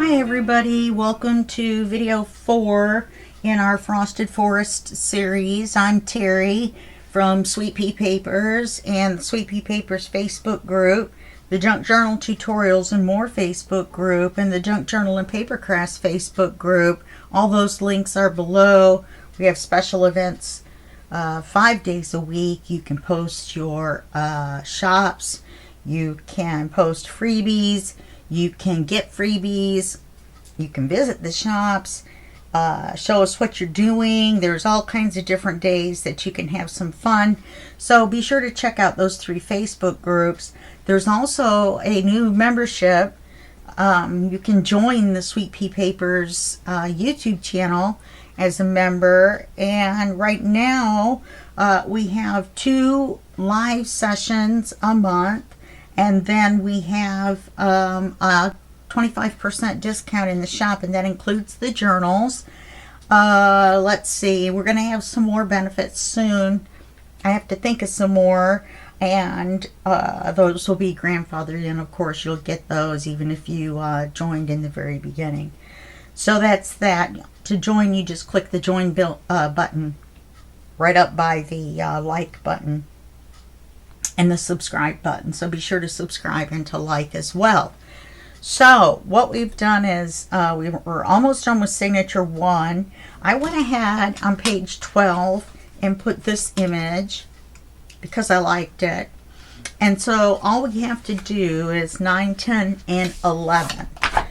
Hi everybody, welcome to video 4 in our Frosted Forest series. I'm Terry from Sweet Pea Papers and the Sweet Pea Papers Facebook group, the Junk Journal Tutorials and More Facebook group, and the Junk Journal and Paper Crafts Facebook group. All those links are below. We have special events 5 days a week. You can post your shops, you can post freebies, you can get freebies, you can visit the shops, show us what you're doing. There's all kinds of different days that you can have some fun. So be sure to check out those 3 Facebook groups. There's also a new membership. You can join the Sweet Pea Papers YouTube channel as a member. And right now we have 2 live sessions a month. And then we have a 25% discount in the shop, and that includes the journals. Let's see, we're going to have some more benefits soon. I have to think of some more, and those will be grandfathered in. Of course, you'll get those even if you joined in the very beginning. So that's that. To join, you just click the join button right up by the like button and the subscribe button. So be sure to subscribe and to like as well. So what we've done is we're almost done with signature 1. I went ahead on page 12 and put this image because I liked it. And so all we have to do is 9, 10, and 11.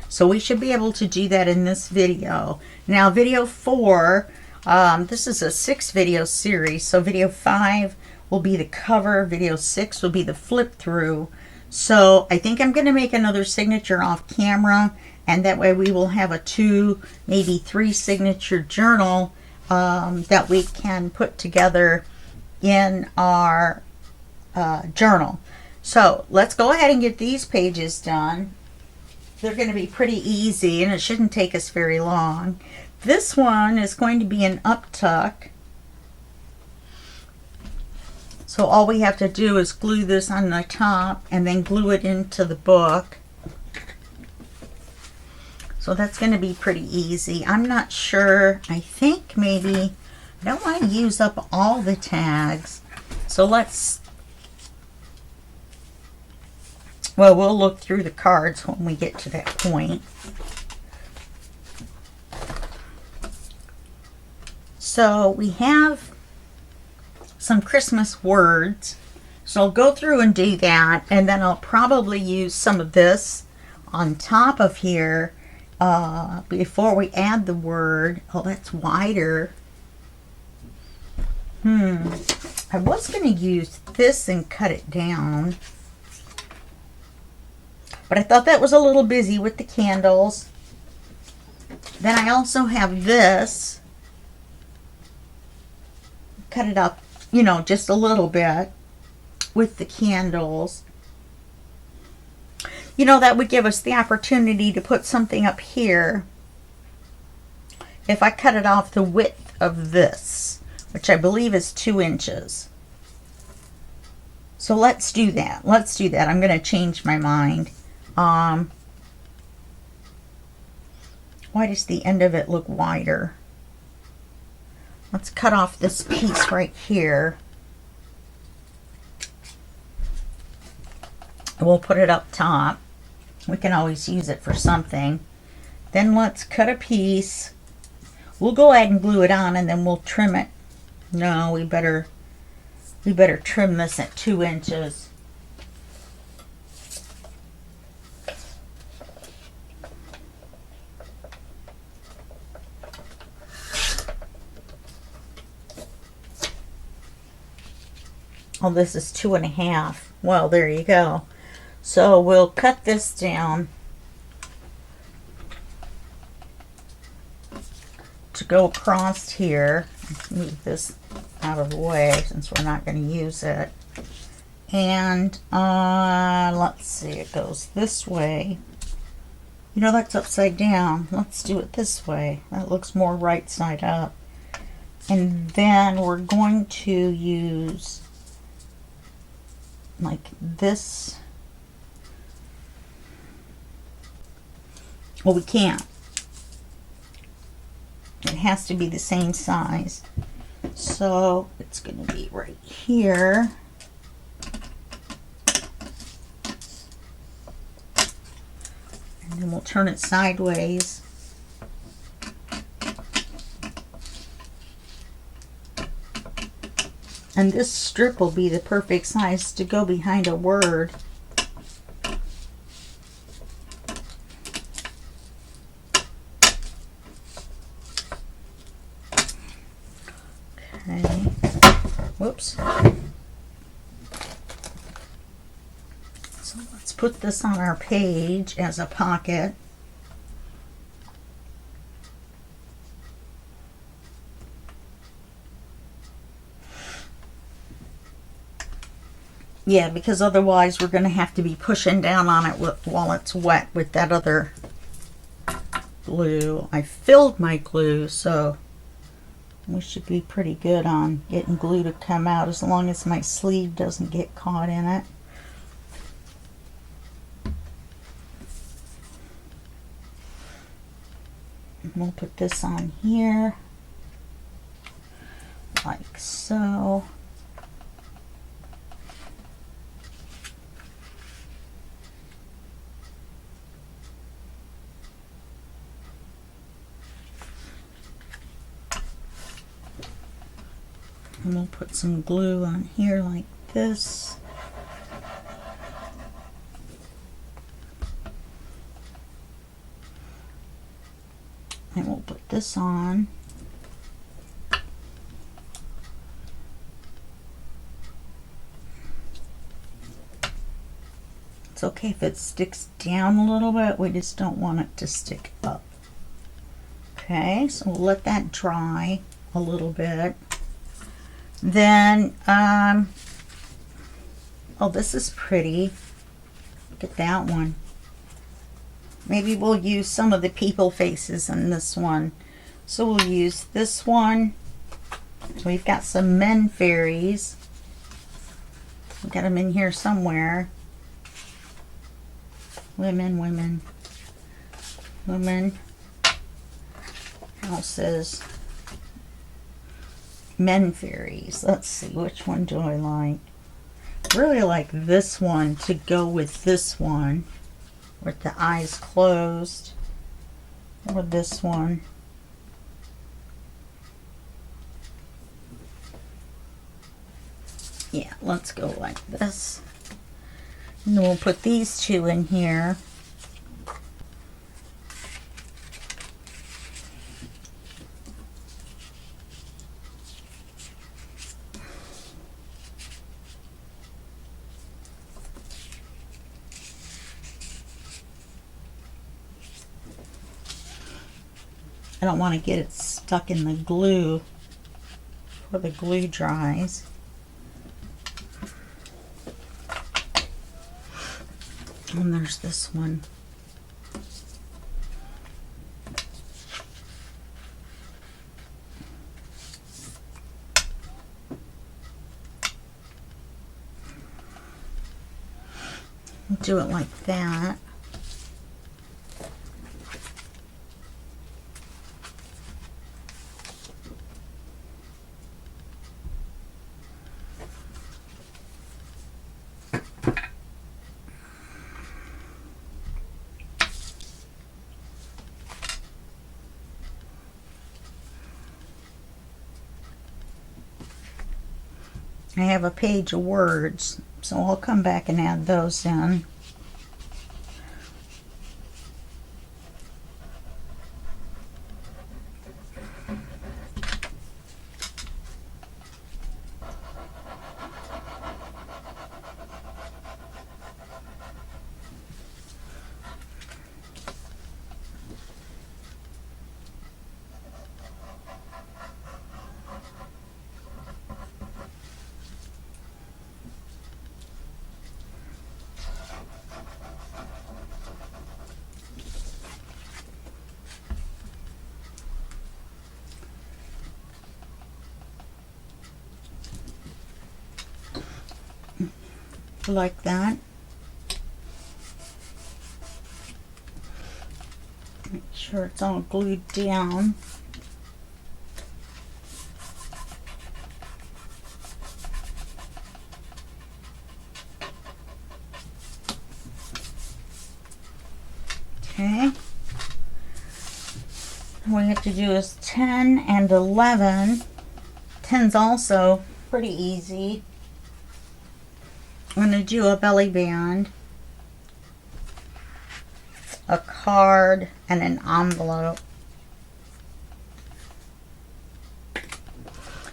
So we should be able to do that in this video. Now video 4, this is a 6 video series. So video 5 will be the cover, video 6 will be the flip through. So I think I'm going to make another signature off camera, and that way we will have a 2, maybe 3 signature journal that we can put together in our journal. So let's go ahead and get these pages done. They're going to be pretty easy and it shouldn't take us very long. This one is going to be an uptuck. So all we have to do is glue this on the top and then glue it into the book. So that's going to be pretty easy. I'm not sure. I think maybe I don't want to use up all the tags. So we'll look through the cards when we get to that point. So we have some Christmas words, so I'll go through and do that, and then I'll probably use some of this on top of here before we add the word. Oh, that's wider. I was going to use this and cut it down, but I thought that was a little busy with the candles. Then I also have this, cut it up, you know, just a little bit with the candles. You know, that would give us the opportunity to put something up here if I cut it off the width of this, which I believe is 2 inches. So let's do that. Let's do that. I'm going to change my mind. Why does the end of it look wider? Let's cut off this piece right here. We'll put it up top. We can always use it for something. Then let's cut a piece. We'll go ahead and glue it on and then we'll trim it. No, we better trim this at 2 inches. Oh, this is 2.5. Well, there you go. So we'll cut this down to go across here. Let's move this out of the way since we're not going to use it. And let's see, it goes this way. You know, that's upside down. Let's do it this way. That looks more right side up. And then we're going to use like this Well, we can't. It has to be the same size. So it's going to be right here. And then we'll turn it sideways. And this strip will be the perfect size to go behind a word. Okay. Whoops. So let's put this on our page as a pocket. Yeah, because otherwise we're going to have to be pushing down on it while it's wet with that other glue. I filled my glue, so we should be pretty good on getting glue to come out as long as my sleeve doesn't get caught in it. And we'll put this on here, like so. And we'll put some glue on here like this. And we'll put this on. It's okay if it sticks down a little bit, we just don't want it to stick up. Okay, so we'll let that dry a little bit. Then, oh, this is pretty. Look at that one. Maybe we'll use some of the people faces in this one. So we'll use this one. So we've got some men fairies. We've got them in here somewhere. Women, women, women. Houses. Men fairies. Let's see, which one do I like? Really like this one to go with this one with the eyes closed, or this one. Yeah, let's go like this. And then we'll put these two in here. I don't want to get it stuck in the glue before the glue dries. And there's this one. Do it like that. I have a page of words, so I'll come back and add those in. Like that. sure it's all glued down. Okay. What we have to do is 10 and 11. 10's also pretty easy. I'm going to do a belly band, a card, and an envelope.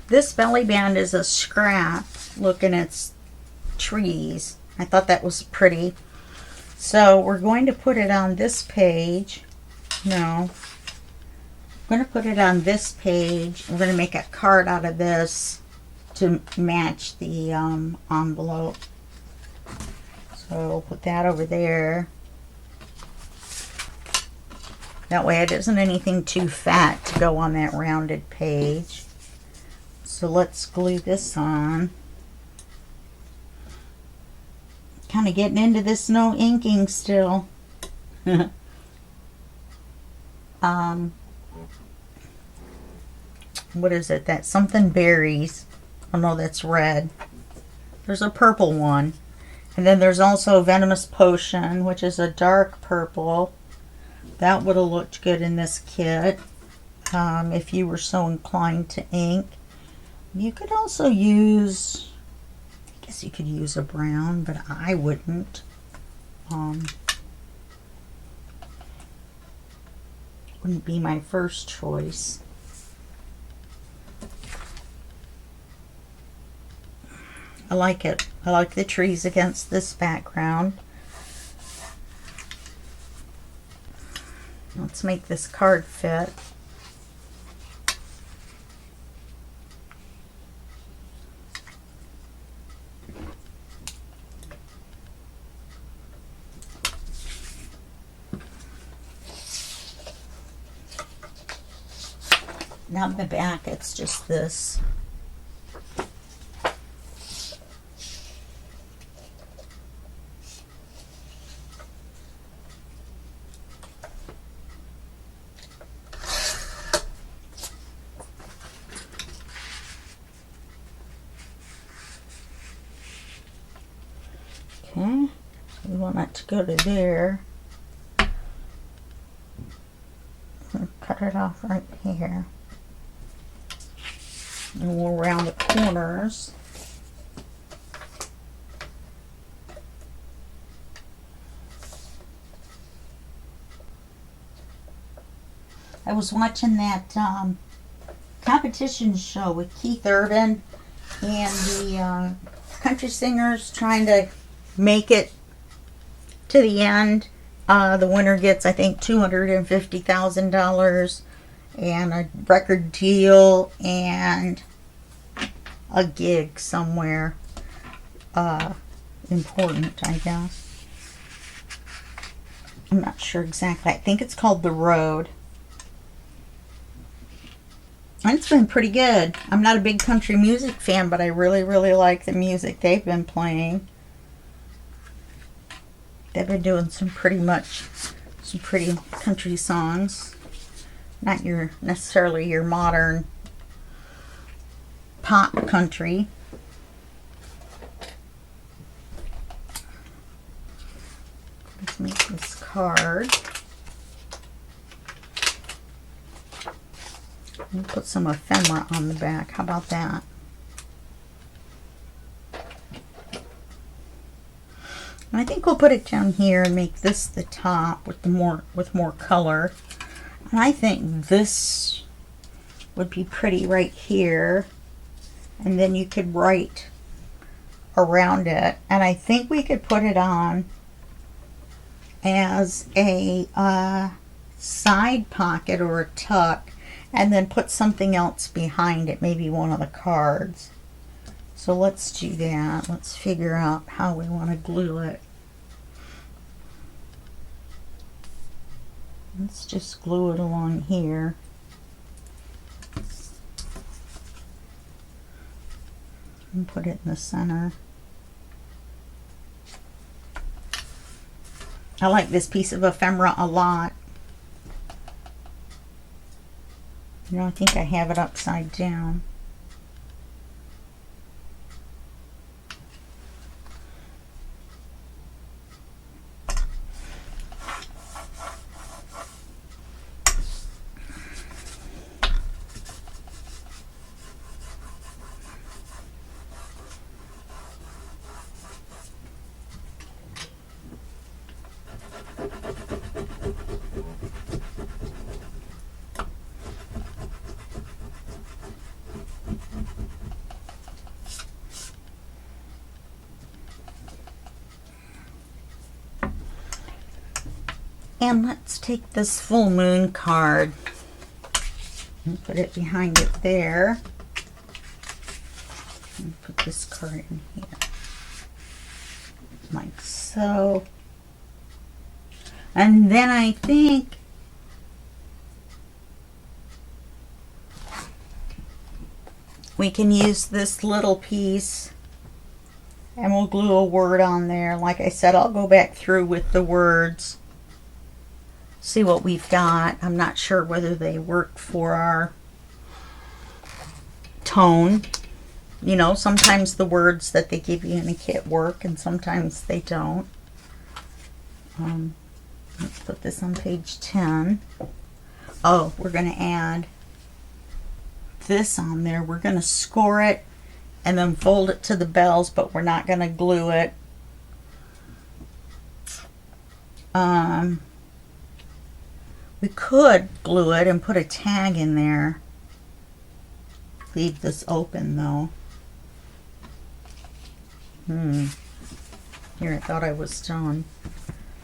This belly band is a scrap. Look, and it's trees. I thought that was pretty. So we're going to put it on this page. No. I'm going to put it on this page. We're going to make a card out of this to match the envelope. So we'll put that over there. That way it isn't anything too fat to go on that rounded page. So let's glue this on. Kind of getting into this no inking still. What is it? That's something berries. Oh no, that's red. There's a purple one. And then there's also Venomous Potion, which is a dark purple. That would have looked good in this kit if you were so inclined to ink. You could also use, I guess you could use a brown, but I wouldn't. Wouldn't be my first choice. I like it. I like the trees against this background. Let's make this card fit. Now on the back, it's just this. Okay, we want that to go to there. Cut it off right here. And we'll round the corners. I was watching that competition show with Keith Urban and the country singers trying to make it to the end. The winner gets, I think, $250,000 and a record deal and a gig somewhere important, I guess. I'm not sure exactly. I think it's called The Road. And it's been pretty good. I'm not a big country music fan, but I really, really like the music they've been playing. They've been doing some pretty country songs. Not necessarily your modern pop country. Let's make this card. And put some ephemera on the back. How about that? And I think we'll put it down here and make this the top with more color. And I think this would be pretty right here. And then you could write around it. And I think we could put it on as a side pocket or a tuck. And then put something else behind it. Maybe one of the cards. So let's do that. Let's figure out how we want to glue it. Let's just glue it along here. And put it in the center. I like this piece of ephemera a lot. You know, I think I have it upside down. And let's take this full moon card and put it behind it there. And put this card in here. Like so. And then I think we can use this little piece and we'll glue a word on there. Like I said, I'll go back through with the words. See what we've got. I'm not sure whether they work for our tone. You know, sometimes the words that they give you in a kit work and sometimes they don't. Let's put this on page 10. Oh, we're going to add this on there. We're going to score it and then fold it to the bells, but we're not going to glue it. We could glue it and put a tag in there. Leave this open though. Here, I thought I was done.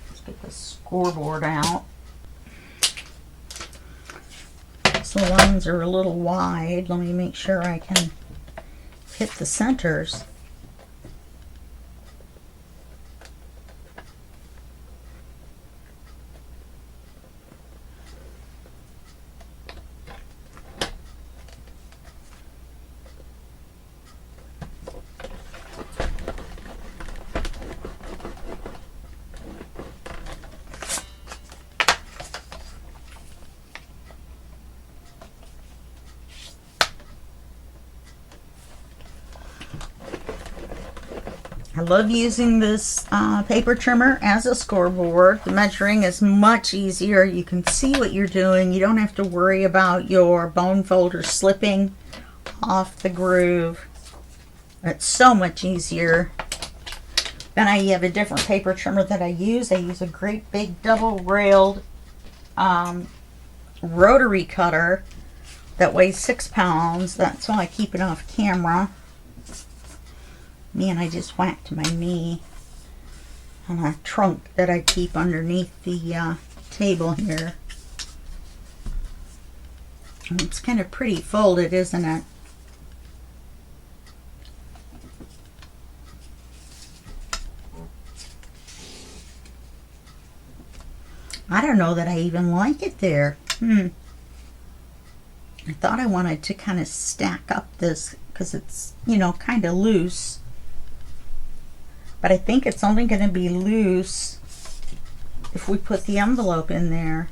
Let's get the scoreboard out. So the lines are a little wide. Let me make sure I can hit the centers. I love using this paper trimmer as a scoreboard. The measuring is much easier. You can see what you're doing. You don't have to worry about your bone folder slipping off the groove. It's so much easier. Then I have a different paper trimmer that I use. I use a great big double-railed rotary cutter that weighs 6 pounds. That's why I keep it off camera. Man, I just whacked my knee on a trunk that I keep underneath the table here. And it's kind of pretty folded, isn't it? I don't know that I even like it there. I thought I wanted to kind of stack up this because it's, you know, kind of loose. But I think it's only going to be loose if we put the envelope in there.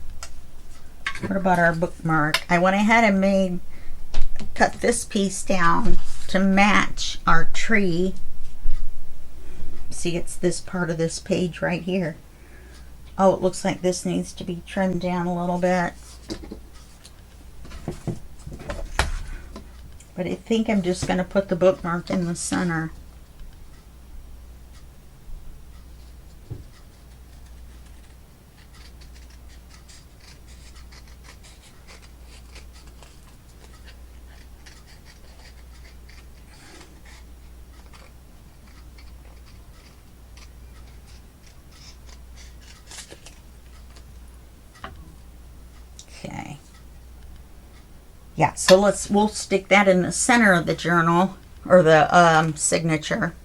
What about our bookmark? I went ahead and cut this piece down to match our tree. See, it's this part of this page right here. Oh, it looks like this needs to be trimmed down a little bit. But I think I'm just going to put the bookmark in the center. Okay. Yeah, so we'll stick that in the center of the journal or the signature.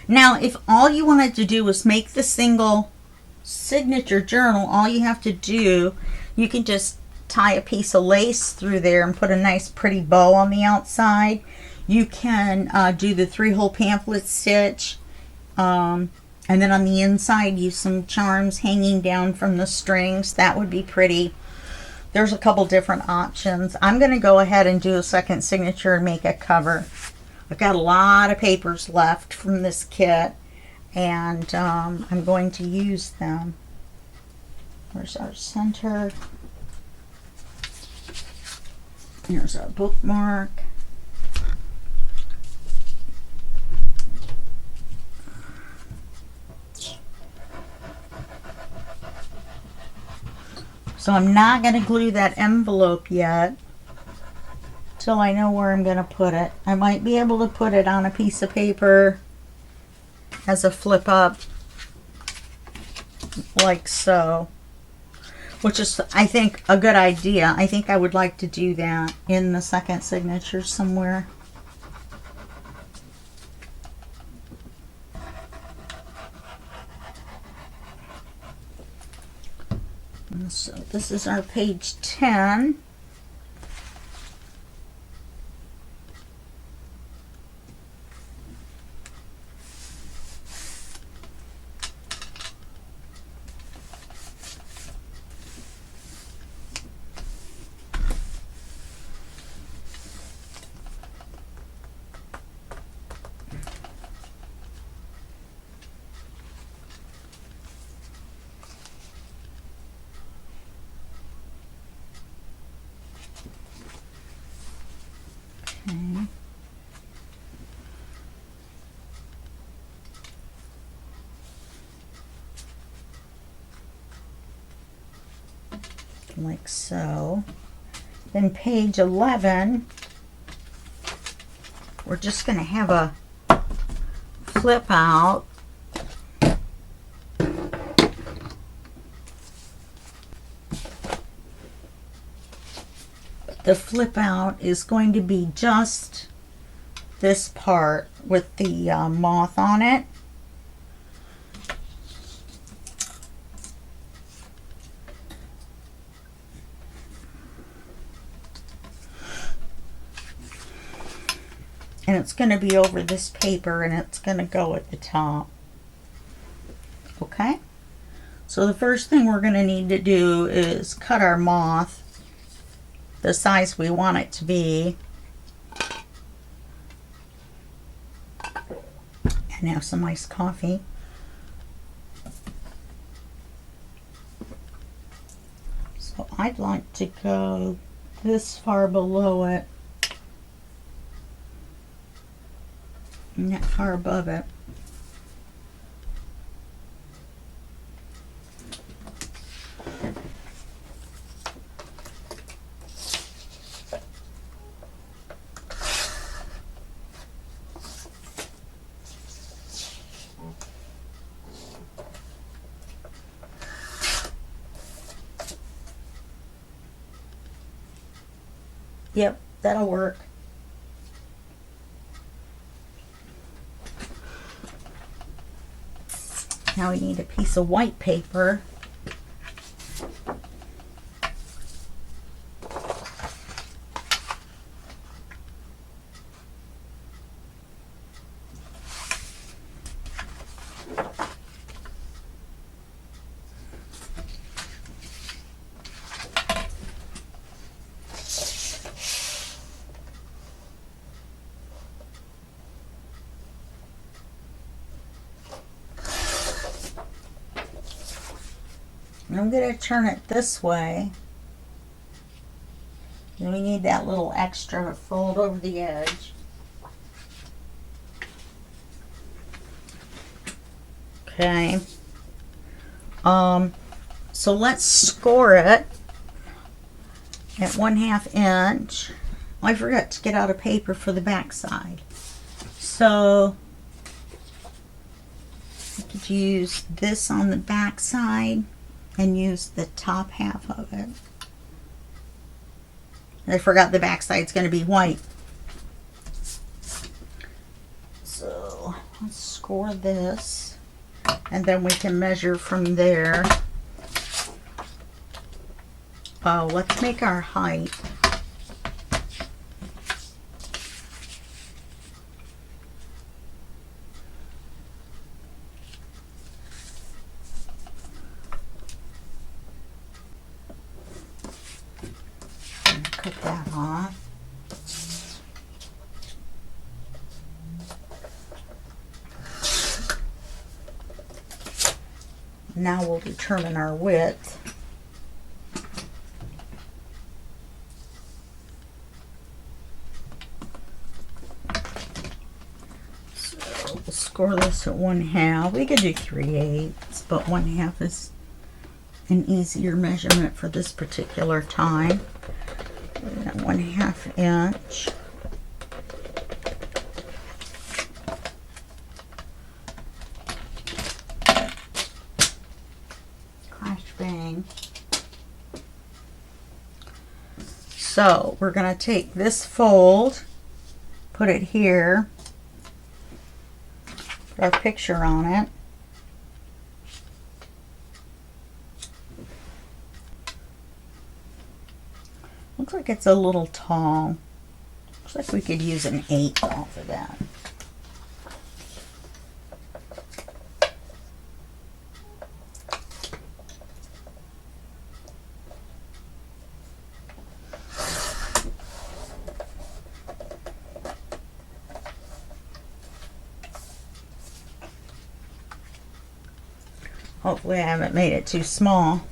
Now, if all you wanted to do was make the single signature journal, all you have to do, you can just tie a piece of lace through there and put a nice pretty bow on the outside. You can do the 3-hole pamphlet stitch, and then on the inside use some charms hanging down from the strings. That would be pretty. there's a couple different options. I'm going to go ahead and do a second signature and make a cover. I've got a lot of papers left from this kit, and I'm going to use them. Where's our center? Here's our bookmark. So I'm not going to glue that envelope yet till I know where I'm going to put it. I might be able to put it on a piece of paper as a flip up, like so, which is, I think, a good idea. I think I would like to do that in the second signature somewhere. So this is our page 10. Okay. Like so. Then page 11, we're just going to have a flip out. The flip out is going to be just this part with the moth on it. And it's going to be over this paper, and it's going to go at the top. Okay? So the first thing we're going to need to do is cut our moth the size we want it to be. And have some iced coffee. So I'd like to go this far below it. And that far above it. Yep, that'll work. Now we need a piece of white paper. I'm going to turn it this way. And we need that little extra fold over the edge. Okay. So let's score it at 1/2 inch. I forgot to get out a paper for the back side. So I could use this on the back side and use the top half of it. I forgot the back side's going to be white. So let's score this, and then we can measure from there. Oh, let's make our height. that off. Now we'll determine our width. So we'll score this at 1/2. We could do 3/8, but 1/2 is an easier measurement for this particular time. 1/2 inch. Bang. So we're going to take this fold, put it here, put our picture on it. Looks like it's a little tall. Looks like we could use an 8 off of that. Hopefully I haven't made it too small.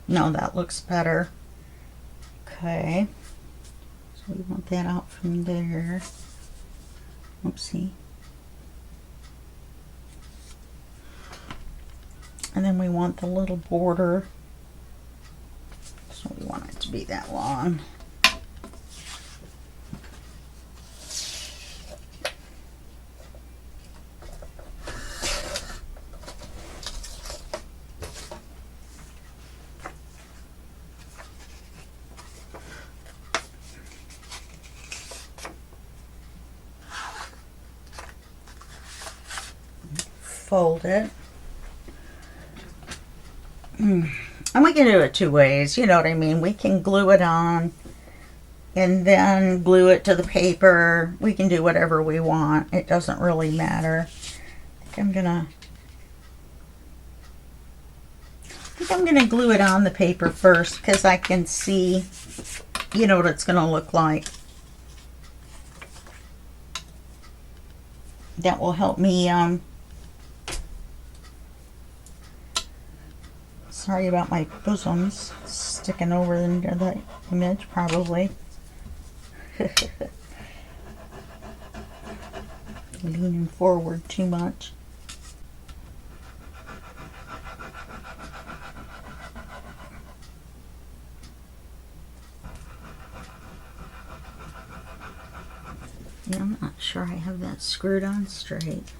No, that looks better. Okay. So we want that out from there. Oopsie. And then we want the little border. So we want it to be that long. Fold it. And we can do it 2 ways, you know what I mean? We can glue it on and then glue it to the paper. We can do whatever we want. It doesn't really matter. I think I'm gonna glue it on the paper first because I can see, you know, what it's gonna look like. That will help me sorry about my bosoms sticking over into the image, probably. Leaning forward too much. Yeah, I'm not sure I have that screwed on straight.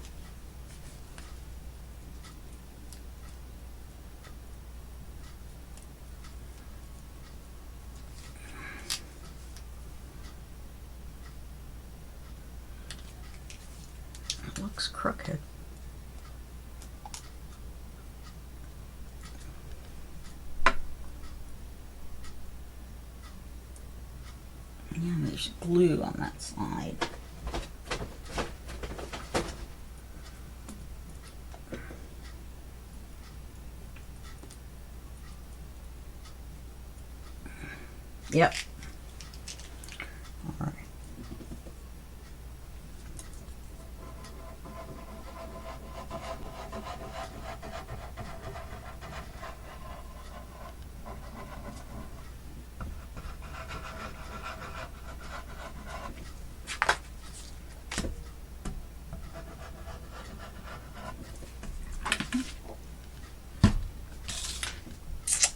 Looks crooked. Yeah, there's glue on that side. Yep. All right.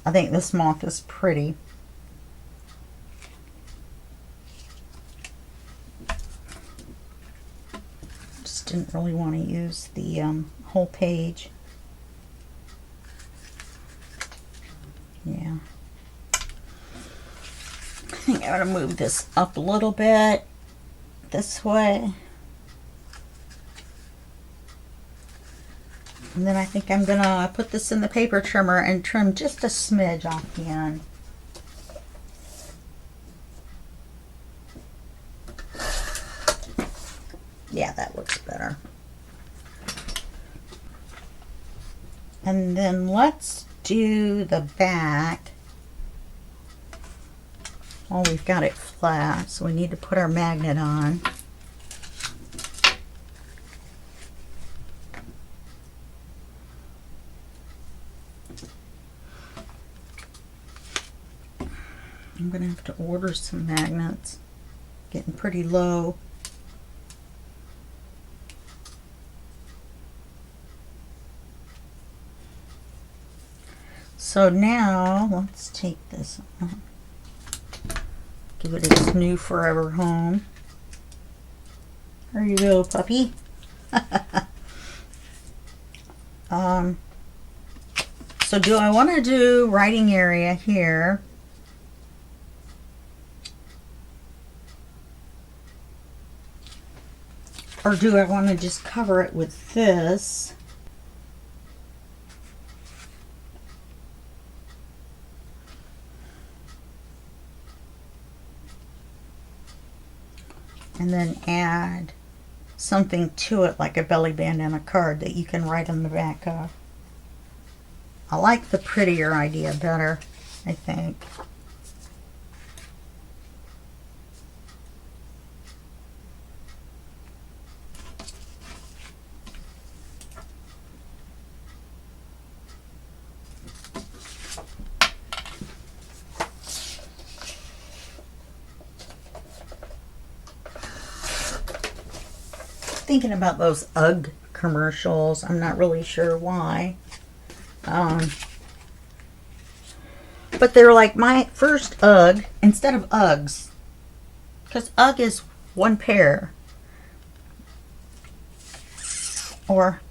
I think this moth is pretty. Just didn't really want to use the whole page. Yeah. I think I'm going to move this up a little bit this way. And then I think I'm going to put this in the paper trimmer and trim just a smidge off the end. Yeah, that looks better. And then let's do the back. Oh, we've got it flat, so we need to put our magnet on. I'm going to have to order some magnets. Getting pretty low. So now, let's take this off. Give it its new forever home. There you go, puppy. So do I want to do writing area here? Or do I want to just cover it with this? And then add something to it like a belly band and a card that you can write on the back of. I like the prettier idea better, I think. Thinking about those UGG commercials. I'm not really sure why. But they're like my first UGG instead of Uggs. Because UGG is one pair. Or,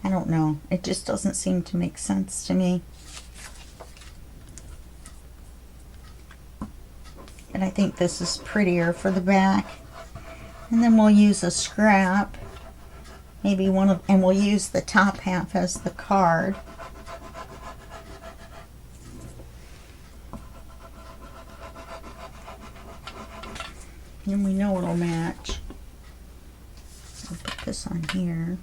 I don't know. It just doesn't seem to make sense to me. And I think this is prettier for the back. And then we'll use a scrap, maybe one of, and we'll use the top half as the card. And we know it'll match. I'll put this on here.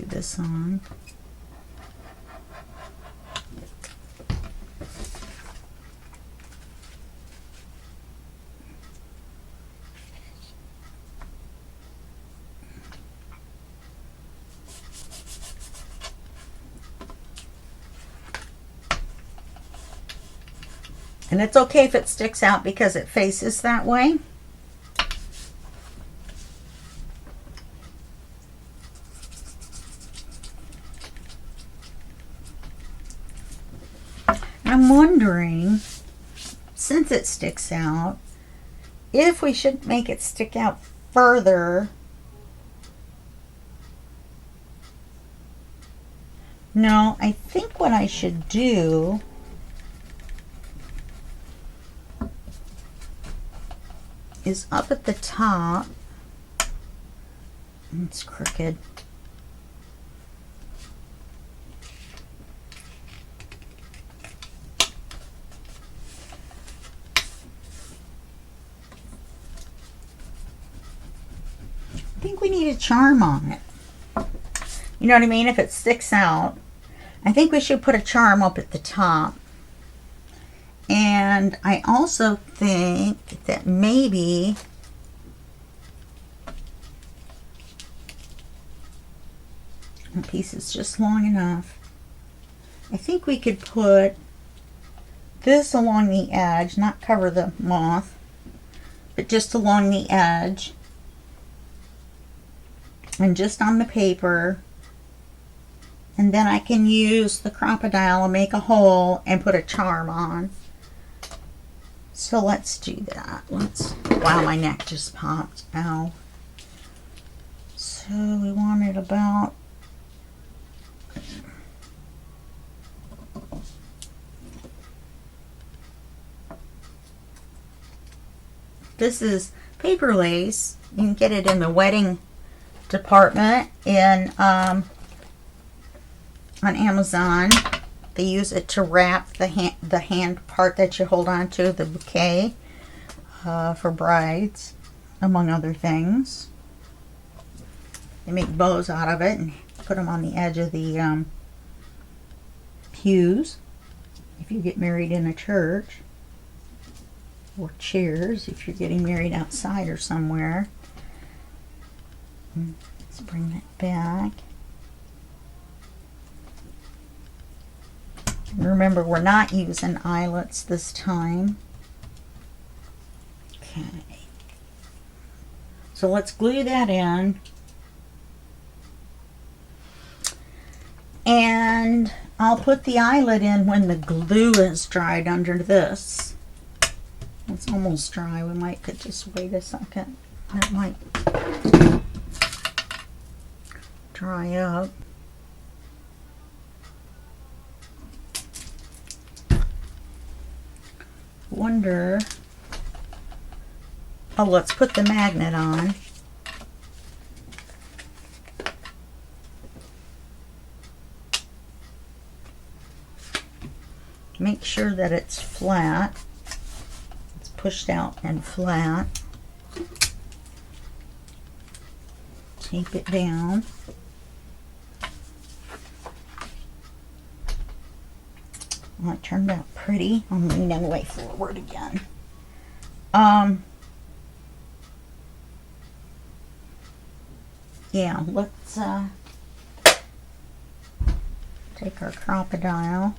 This on. And it's okay if it sticks out because it faces that way. I'm wondering, since it sticks out, if we should make it stick out further. No, I think what I should do is up at the top. It's crooked. I think we need a charm on it. You know what I mean? If it sticks out, I think we should put a charm up at the top. And I also think that maybe the piece is just long enough. I think we could put this along the edge, not cover the moth, but just along the edge. And just on the paper, and then I can use the crocodile and make a hole and put a charm on. So let's do that. Wow, my neck just popped. Ow. So we want it about, this is paper lace. You can get it in the wedding department in on Amazon. They use it to wrap the hand part that you hold on to, the bouquet, for brides, among other things. They make bows out of it and put them on the edge of the pews if you get married in a church, or chairs if you're getting married outside or somewhere. Let's bring it back. Remember, we're not using eyelets this time. Okay. So let's glue that in. And I'll put the eyelet in when the glue is dried under this. It's almost dry. We might could just wait a second. That might dry up. Wonder. Oh, let's put the magnet on. Make sure that it's flat. It's pushed out and flat. Tape it down. Well, it turned out pretty. I'm leaning way forward again. Yeah, let's take our crocodile.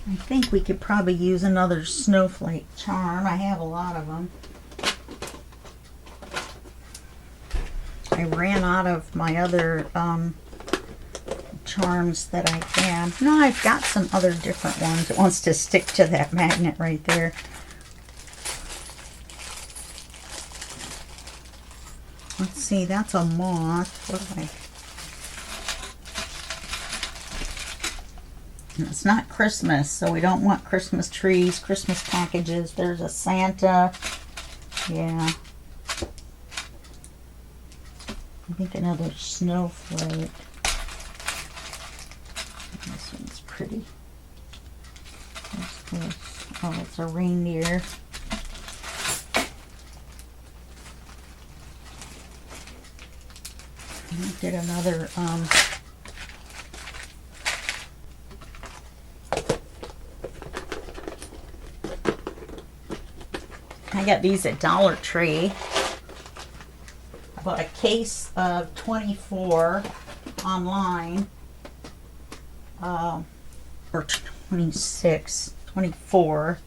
I think we could probably use another snowflake charm. I have a lot of them. I ran out of my other charms that I had. No, I've got some other different ones. It wants to stick to that magnet right there. Let's see, that's a moth. What do I... It's not Christmas, so we don't want Christmas trees, Christmas packages. There's a Santa. Yeah. I think another snowflake. This one's pretty. What's this? Oh, it's a reindeer. We did another I got these at Dollar Tree. I bought a case of 24 online, or 26, 24.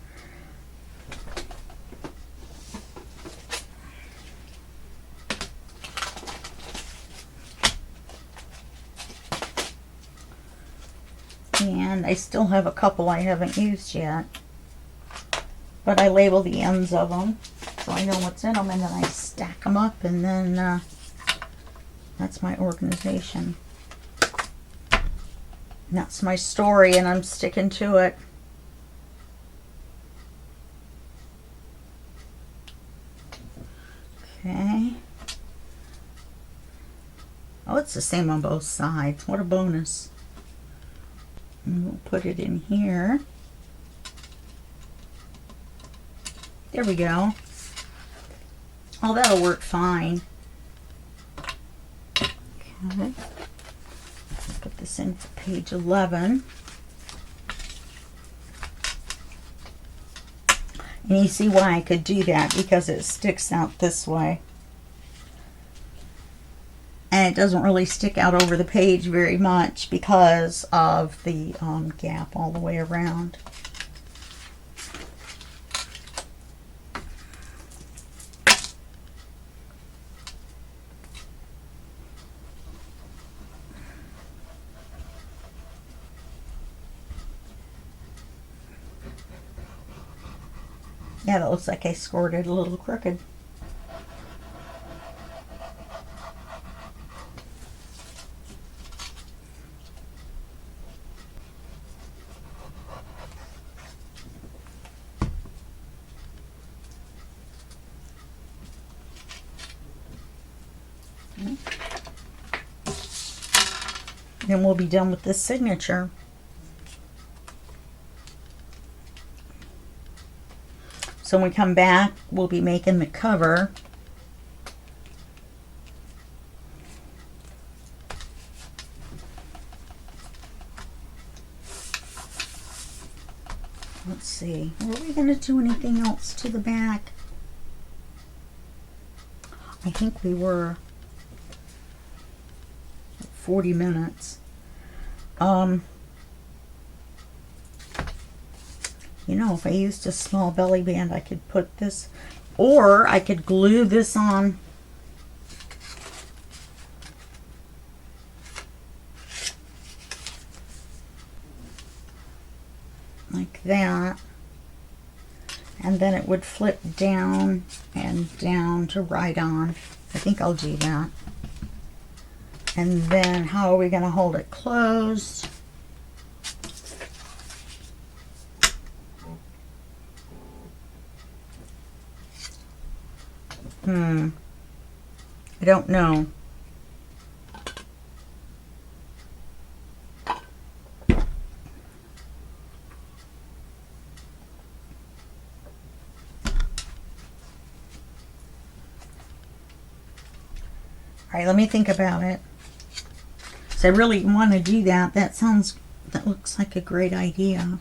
And I still have a couple I haven't used yet. But I label the ends of them so I know what's in them, and then I stack them up, and then that's my organization. That's my story, and I'm sticking to it. Okay. Oh, it's the same on both sides. What a bonus. And we'll put it in here. There we go. Oh, that'll work fine. Okay. Put this in for page 11. And you see why I could do that, because it sticks out this way. And it doesn't really stick out over the page very much because of the gap all the way around. Yeah, that looks like I scored it a little crooked. Then we'll be done with this signature. So when we come back, we'll be making the cover. Let's see, were we going to do anything else to the back? I think we were 40 minutes. You know, if I used a small belly band, I could put this, or I could glue this on. Like that. And then it would flip down and down to right on. I think I'll do that. And then how are we going to hold it closed? I don't know. All right, let me think about it. So I really want to do that. That looks like a great idea.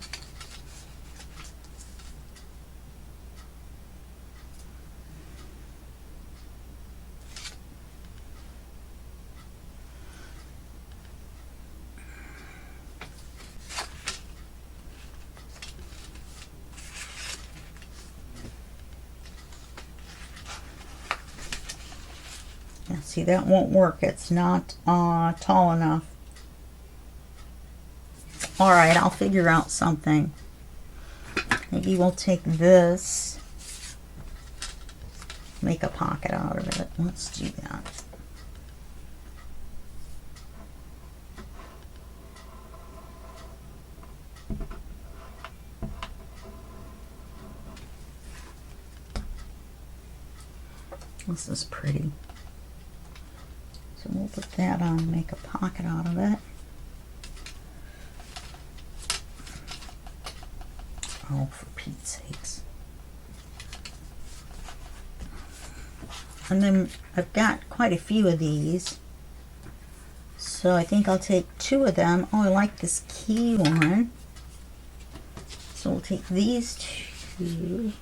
Yeah, see, that won't work. It's not tall enough. All right, I'll figure out something. Maybe we'll take this, make a pocket out of it. Let's do that. This is pretty. So we'll put that on and make a pocket out of it. Oh, for Pete's sakes. And then I've got quite a few of these. So I think I'll take 2 of them. Oh, I like this key one. So we'll take these 2.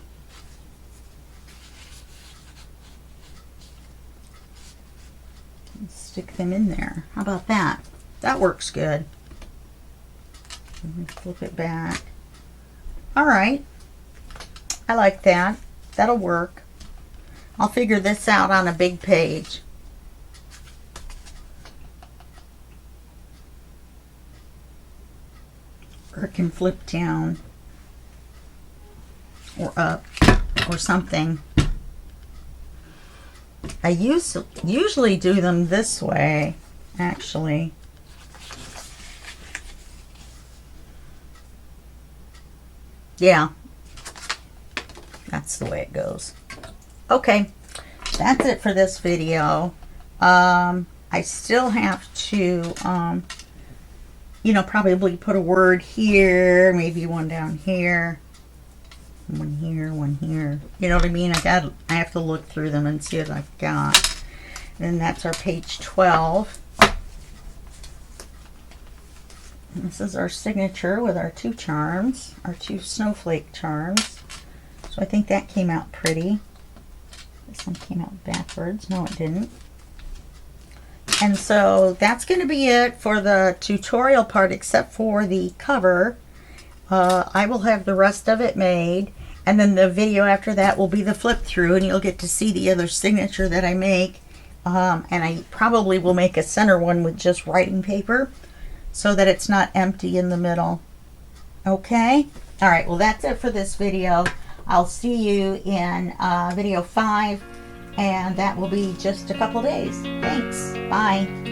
And stick them in there. How about that? That works good. Let me flip it back. All right, I like that. That'll work. I'll figure this out on a big page. Or it can flip down or up or something. I usually do them this way, actually. Yeah, that's the way it goes. Okay, that's it for this video. I still have to, you know, probably put a word here, maybe one down here, one here, one here. You know what I mean? I have to look through them and see what I've got. And that's our page 12. This is our signature with our 2 charms, our 2 snowflake charms. So I think that came out pretty. This one came out backwards. No, it didn't. And so that's going to be it for the tutorial part, except for the cover. I will have the rest of it made. And then the video after that will be the flip through, and you'll get to see the other signature that I make. And I probably will make a center one with just writing paper, so that it's not empty in the middle. Okay? All right, well, that's it for this video. I'll see you in video 5, and that will be just a couple days. Thanks. Bye.